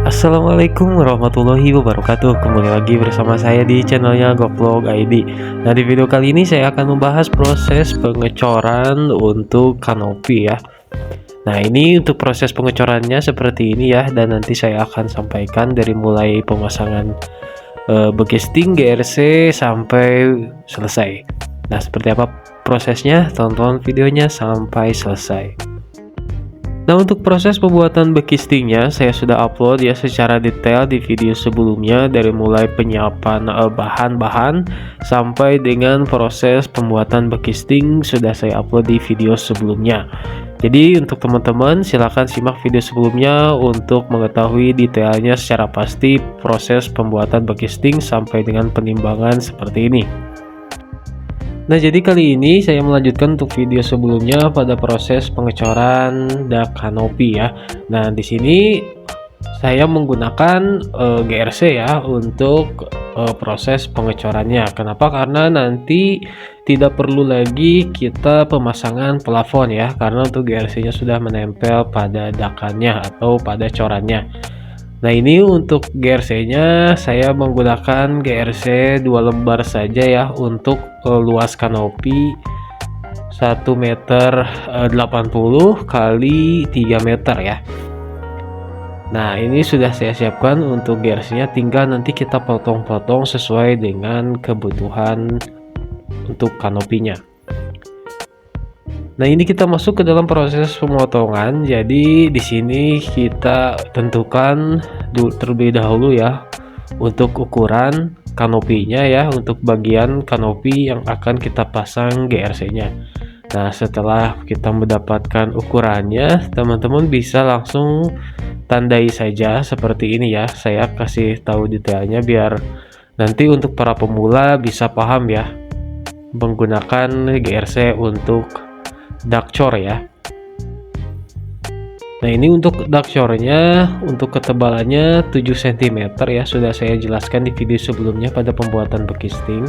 Assalamualaikum warahmatullahi wabarakatuh. Kembali lagi bersama saya di channelnya Govlog ID. Nah, di video kali ini saya akan membahas proses pengecoran untuk kanopi ya. Nah, ini untuk proses pengecorannya seperti ini ya, dan nanti saya akan sampaikan dari mulai pemasangan bekesting GRC sampai selesai. Nah, seperti apa prosesnya? Tonton videonya sampai selesai. Nah, untuk proses pembuatan bekistingnya saya sudah upload ya secara detail di video sebelumnya, dari mulai penyiapan bahan-bahan sampai dengan proses pembuatan bekisting sudah saya upload di video sebelumnya. Jadi untuk teman-teman silahkan simak video sebelumnya untuk mengetahui detailnya secara pasti proses pembuatan bekisting sampai dengan penimbangan seperti ini. Nah, jadi kali ini saya melanjutkan untuk video sebelumnya pada proses pengecoran dak kanopi ya. Nah, di sini saya menggunakan GRC ya untuk proses pengecorannya. Kenapa? Karena nanti tidak perlu lagi kita pemasangan plafon ya, karena untuk GRC-nya sudah menempel pada dakannya atau pada corannya. Nah, ini untuk GRC-nya saya menggunakan GRC 2 lembar saja ya untuk luas kanopi 1 meter 80 kali 3 meter ya. Nah, ini sudah saya siapkan untuk GRC-nya, tinggal nanti kita potong-potong sesuai dengan kebutuhan untuk kanopinya. Nah, ini kita masuk ke dalam proses pemotongan. Jadi di sini kita tentukan terlebih dahulu ya untuk ukuran kanopinya ya, untuk bagian kanopi yang akan kita pasang GRC-nya. Nah, setelah kita mendapatkan ukurannya, teman-teman bisa langsung tandai saja seperti ini ya. Saya kasih tahu detailnya biar nanti untuk para pemula bisa paham ya menggunakan GRC untuk dakcor ya. Nah, ini untuk dakcornya, untuk ketebalannya 7 cm ya, sudah saya jelaskan di video sebelumnya pada pembuatan bekisting.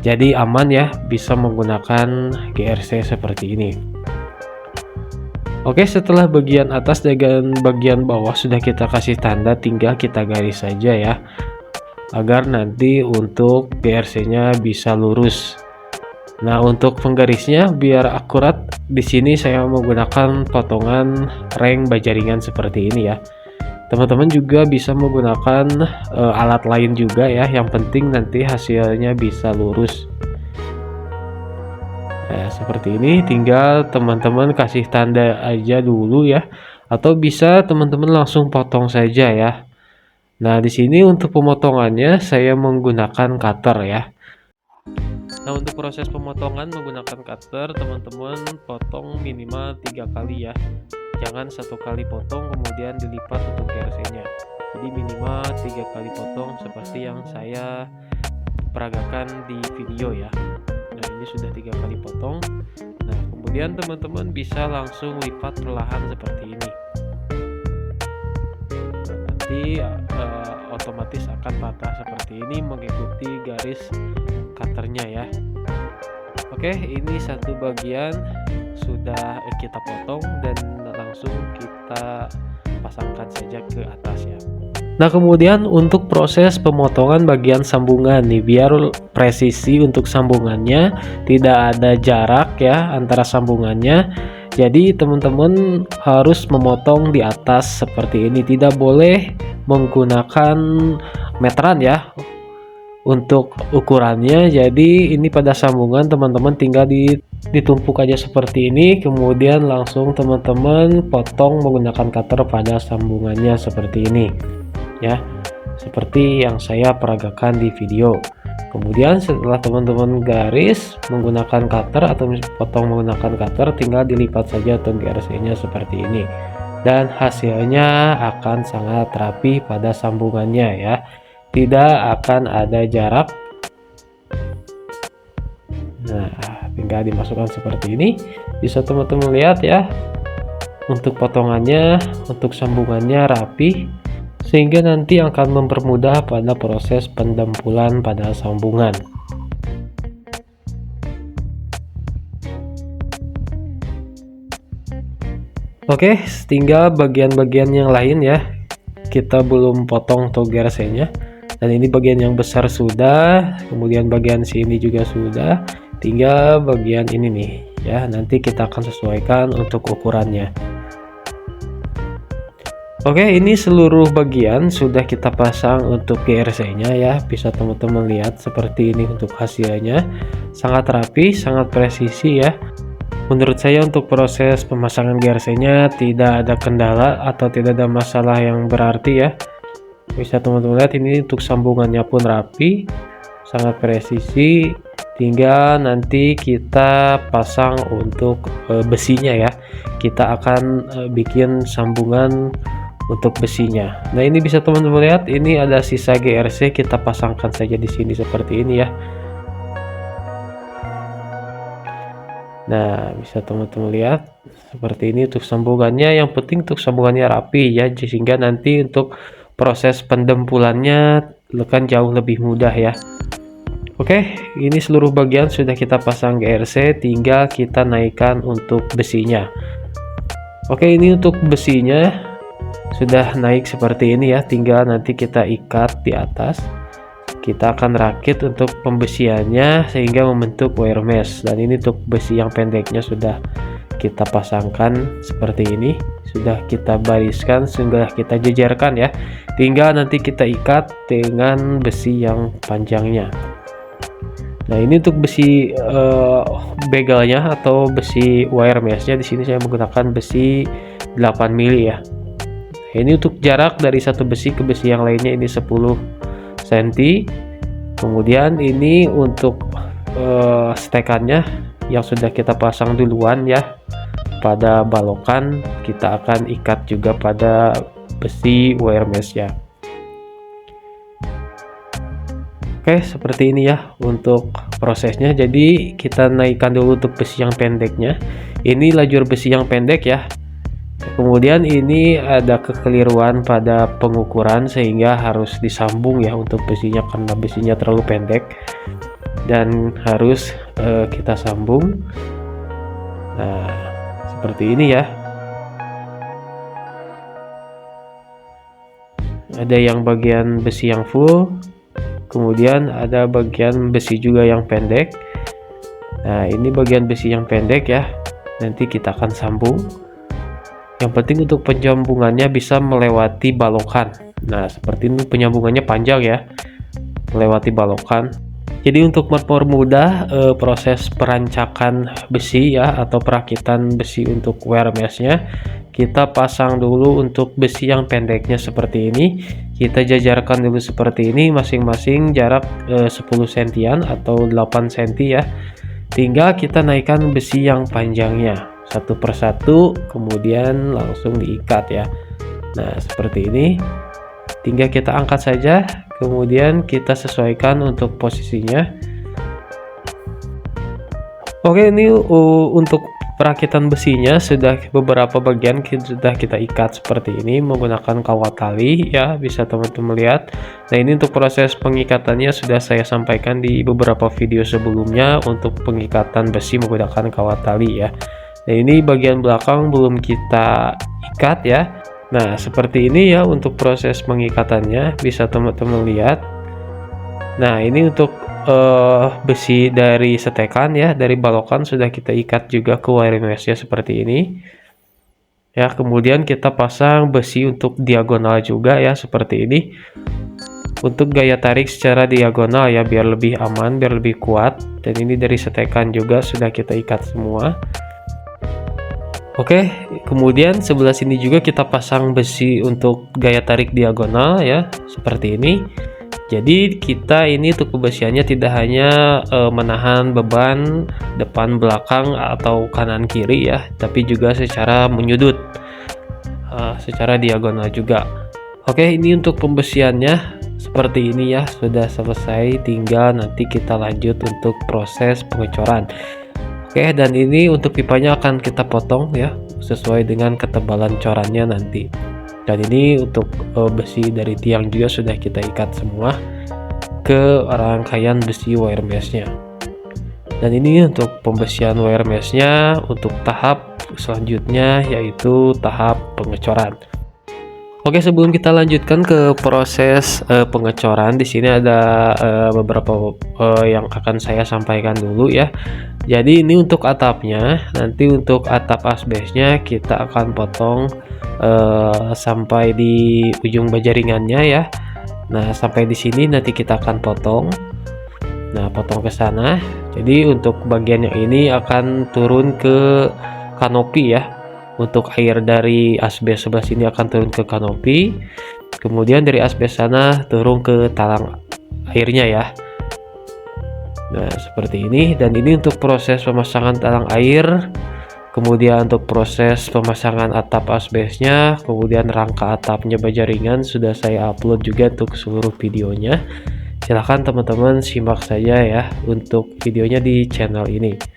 Jadi aman ya, bisa menggunakan GRC seperti ini. Oke, setelah bagian atas dan bagian bawah sudah kita kasih tanda, tinggal kita garis saja ya, agar nanti untuk GRC-nya bisa lurus. Nah, untuk penggarisnya biar akurat, di sini saya menggunakan potongan reng bajaringan seperti ini ya. Teman-teman juga bisa menggunakan alat lain juga ya, yang penting nanti hasilnya bisa lurus. Nah, seperti ini, tinggal teman-teman kasih tanda aja dulu ya, atau bisa teman-teman langsung potong saja ya. Nah, di sini untuk pemotongannya saya menggunakan cutter ya. Nah, untuk proses pemotongan menggunakan cutter, teman-teman potong minimal 3 kali ya. Jangan 1 kali potong kemudian dilipat untuk GRC-nya. Jadi minimal 3 kali potong seperti yang saya peragakan di video ya. Nah, ini sudah 3 kali potong. Nah, kemudian teman-teman bisa langsung lipat perlahan seperti ini. Nah, nanti otomatis akan patah seperti ini mengikuti garis cutternya ya. Oke, ini satu bagian sudah kita potong dan langsung kita pasangkan saja ke atas ya. Nah, kemudian untuk proses pemotongan bagian sambungan nih, biar presisi untuk sambungannya, tidak ada jarak ya antara sambungannya. Jadi teman-teman harus memotong di atas seperti ini, tidak boleh menggunakan meteran ya untuk ukurannya. Jadi ini pada sambungan teman-teman tinggal ditumpuk aja seperti ini, kemudian langsung teman-teman potong menggunakan cutter pada sambungannya seperti ini ya, seperti yang saya peragakan di video. Kemudian setelah teman-teman garis menggunakan cutter atau potong menggunakan cutter, tinggal dilipat saja untuk GRC-nya seperti ini, dan hasilnya akan sangat rapi pada sambungannya ya, tidak akan ada jarak. Nah, tinggal dimasukkan seperti ini, bisa teman-teman lihat ya, untuk potongannya, untuk sambungannya rapi, sehingga nanti akan mempermudah pada proses pendempulan pada sambungan. Oke, tinggal bagian-bagian yang lain ya, kita belum potong tuh GRC-nya. Dan ini bagian yang besar sudah, kemudian bagian sini juga sudah, tinggal bagian ini nih ya, nanti kita akan sesuaikan untuk ukurannya. Oke, ini seluruh bagian sudah kita pasang untuk GRC-nya ya, bisa teman-teman lihat seperti ini untuk hasilnya, sangat rapi, sangat presisi ya. Menurut saya untuk proses pemasangan GRC-nya tidak ada kendala atau tidak ada masalah yang berarti ya. Bisa teman-teman lihat ini untuk sambungannya pun rapi, sangat presisi. Tinggal nanti kita pasang untuk besinya ya. Kita akan bikin sambungan untuk besinya. Nah, ini bisa teman-teman lihat, ini ada sisa GRC, kita pasangkan saja di sini seperti ini ya. Nah, bisa teman-teman lihat seperti ini untuk sambungannya. Yang penting untuk sambungannya rapi ya, sehingga nanti untuk proses pendempulannya akan jauh lebih mudah ya. Oke, ini seluruh bagian sudah kita pasang GRC, tinggal kita naikkan untuk besinya. Oke, ini untuk besinya sudah naik seperti ini ya, tinggal nanti kita ikat di atas. Kita akan rakit untuk pembesiannya sehingga membentuk wire mesh. Dan ini untuk besi yang pendeknya sudah kita pasangkan seperti ini, sudah kita bariskan, sudah kita jejerkan ya. Tinggal nanti kita ikat dengan besi yang panjangnya. Nah, ini untuk besi begalnya atau besi wire meshnya, di sini saya menggunakan besi 8 mili ya. Nah, ini untuk jarak dari satu besi ke besi yang lainnya ini 10 cm. Kemudian ini untuk stekannya yang sudah kita pasang duluan ya pada balokan, kita akan ikat juga pada besi wire mesh ya. Oke, seperti ini ya untuk prosesnya. Jadi kita naikkan dulu untuk besi yang pendeknya. Ini lajur besi yang pendek ya. Kemudian ini ada kekeliruan pada pengukuran sehingga harus disambung ya untuk besinya, karena besinya terlalu pendek dan harus kita sambung. Nah, seperti ini ya. Ada yang bagian besi yang full, kemudian ada bagian besi juga yang pendek. Nah, ini bagian besi yang pendek ya, nanti kita akan sambung. Yang penting untuk penyambungannya bisa melewati balokan. Nah, seperti ini penyambungannya panjang ya, melewati balokan. Jadi untuk mempermudah proses perancakan besi ya, atau perakitan besi untuk wire meshnya, kita pasang dulu untuk besi yang pendeknya seperti ini. Kita jajarkan dulu seperti ini, masing-masing jarak 10 sentian atau 8 cm ya. Tinggal kita naikkan besi yang panjangnya satu persatu, kemudian langsung diikat ya. Nah, seperti ini. Tinggal kita angkat saja, kemudian kita sesuaikan untuk posisinya. Oke, ini untuk perakitan besinya sudah beberapa bagian sudah kita ikat seperti ini menggunakan kawat tali ya, bisa teman-teman lihat. Nah, ini untuk proses pengikatannya sudah saya sampaikan di beberapa video sebelumnya untuk pengikatan besi menggunakan kawat tali ya. Nah, ini bagian belakang belum kita ikat ya. Nah, seperti ini ya untuk proses pengikatannya, bisa teman-teman lihat. Nah, ini untuk besi dari setekan ya, dari balokan sudah kita ikat juga ke wire meshnya seperti ini ya. Kemudian kita pasang besi untuk diagonal juga ya, seperti ini untuk gaya tarik secara diagonal ya, biar lebih aman, biar lebih kuat. Dan ini dari setekan juga sudah kita ikat semua. Oke, kemudian sebelah sini juga kita pasang besi untuk gaya tarik diagonal ya, seperti ini. Jadi kita ini untuk pembesiannya tidak hanya menahan beban depan belakang atau kanan kiri ya, tapi juga secara menyudut, secara diagonal juga. Oke, ini untuk pembesiannya seperti ini ya, sudah selesai, tinggal nanti kita lanjut untuk proses pengecoran. Oke, dan ini untuk pipanya akan kita potong ya, sesuai dengan ketebalan corannya nanti. Dan ini untuk besi dari tiang juga sudah kita ikat semua ke rangkaian besi wire meshnya. Dan ini untuk pembesian wire meshnya untuk tahap selanjutnya, yaitu tahap pengecoran. Oke, sebelum kita lanjutkan ke proses pengecoran, di sini ada beberapa yang akan saya sampaikan dulu ya. Jadi ini untuk atapnya, nanti untuk atap asbesnya kita akan potong sampai di ujung baja ringannya ya. Nah, sampai di sini nanti kita akan potong. Nah, potong ke sana. Jadi untuk bagian yang ini akan turun ke kanopi ya. Untuk air dari asbes sebelah sini akan turun ke kanopi, kemudian dari asbes sana turun ke talang airnya ya. Nah, seperti ini. Dan ini untuk proses pemasangan talang air, kemudian untuk proses pemasangan atap asbesnya, kemudian rangka atapnya baja ringan sudah saya upload juga untuk seluruh videonya. Silahkan teman-teman simak saja ya untuk videonya di channel ini.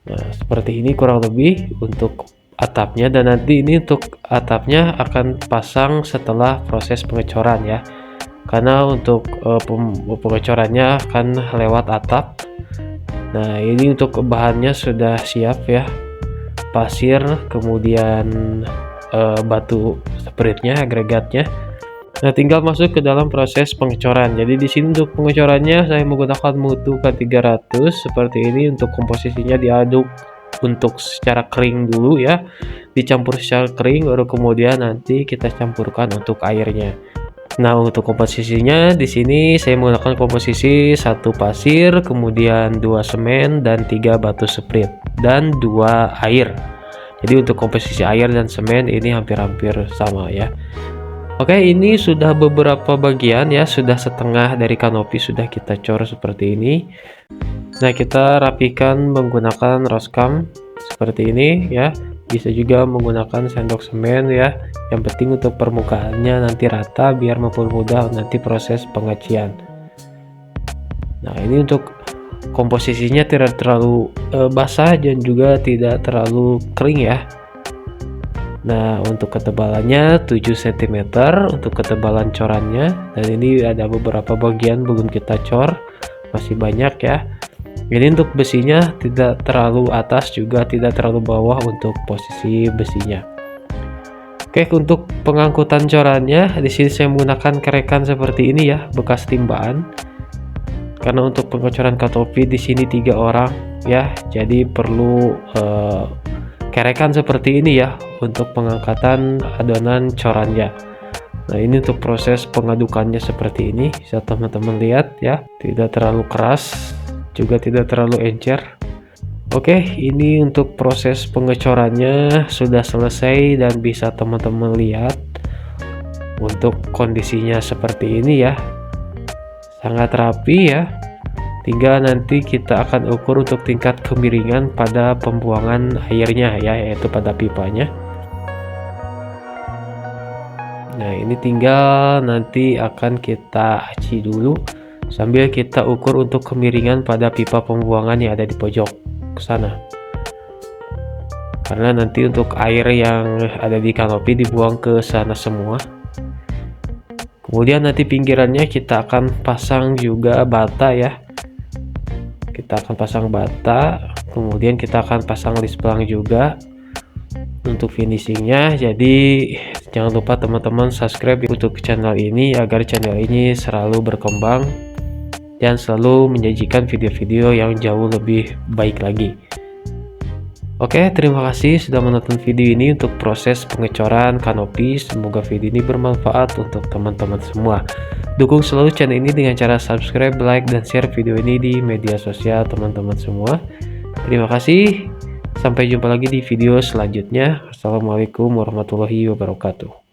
Nah, seperti ini kurang lebih untuk atapnya, dan nanti ini untuk atapnya akan pasang setelah proses pengecoran ya, karena untuk pengecorannya akan lewat atap. Nah, ini untuk bahannya sudah siap ya, pasir, kemudian batu spritnya, agregatnya. Nah, tinggal masuk ke dalam proses pengecoran. Jadi di sini untuk pengecorannya saya menggunakan mutu K300 seperti ini. Untuk komposisinya diaduk untuk secara kering dulu ya, dicampur secara kering, baru kemudian nanti kita campurkan untuk airnya. Nah, untuk komposisinya di sini saya menggunakan komposisi 1 pasir, kemudian 2 semen dan 3 batu sprit dan 2 air. Jadi untuk komposisi air dan semen ini hampir-hampir sama ya. Oke, ini sudah beberapa bagian ya, sudah setengah dari kanopi sudah kita cor seperti ini. Nah, kita rapikan menggunakan roskam seperti ini ya. Bisa juga menggunakan sendok semen ya. Yang penting untuk permukaannya nanti rata biar mempermudah nanti proses pengacian. Nah, ini untuk komposisinya tidak terlalu basah dan juga tidak terlalu kering ya. Nah, untuk ketebalannya 7 cm untuk ketebalan corannya, dan ini ada beberapa bagian belum kita cor, masih banyak ya. Ini untuk besinya tidak terlalu atas juga tidak terlalu bawah untuk posisi besinya. Oke, untuk pengangkutan corannya di sini saya menggunakan kerekan seperti ini ya, bekas timbaan. Karena untuk pengecoran kanopi di sini 3 orang ya, jadi perlu kerekan seperti ini ya untuk pengangkatan adonan corannya. Nah, ini untuk proses pengadukannya seperti ini, bisa teman-teman lihat ya, tidak terlalu keras juga tidak terlalu encer. Oke, ini untuk proses pengecorannya sudah selesai dan bisa teman-teman lihat untuk kondisinya seperti ini ya, sangat rapi ya. Tinggal nanti kita akan ukur untuk tingkat kemiringan pada pembuangan airnya ya, yaitu pada pipanya. Nah, ini tinggal nanti akan kita aci dulu sambil kita ukur untuk kemiringan pada pipa pembuangan yang ada di pojok sana. Karena nanti untuk air yang ada di kanopi dibuang ke sana semua. Kemudian nanti pinggirannya kita akan pasang juga bata ya. Kita akan pasang bata, kemudian kita akan pasang lisplang juga untuk finishingnya. Jadi jangan lupa teman-teman subscribe untuk channel ini agar channel ini selalu berkembang dan selalu menyajikan video-video yang jauh lebih baik lagi. Oke, terima kasih sudah menonton video ini untuk proses pengecoran kanopi. Semoga video ini bermanfaat untuk teman-teman semua. Dukung selalu channel ini dengan cara subscribe, like, dan share video ini di media sosial teman-teman semua. Terima kasih. Sampai jumpa lagi di video selanjutnya. Assalamualaikum warahmatullahi wabarakatuh.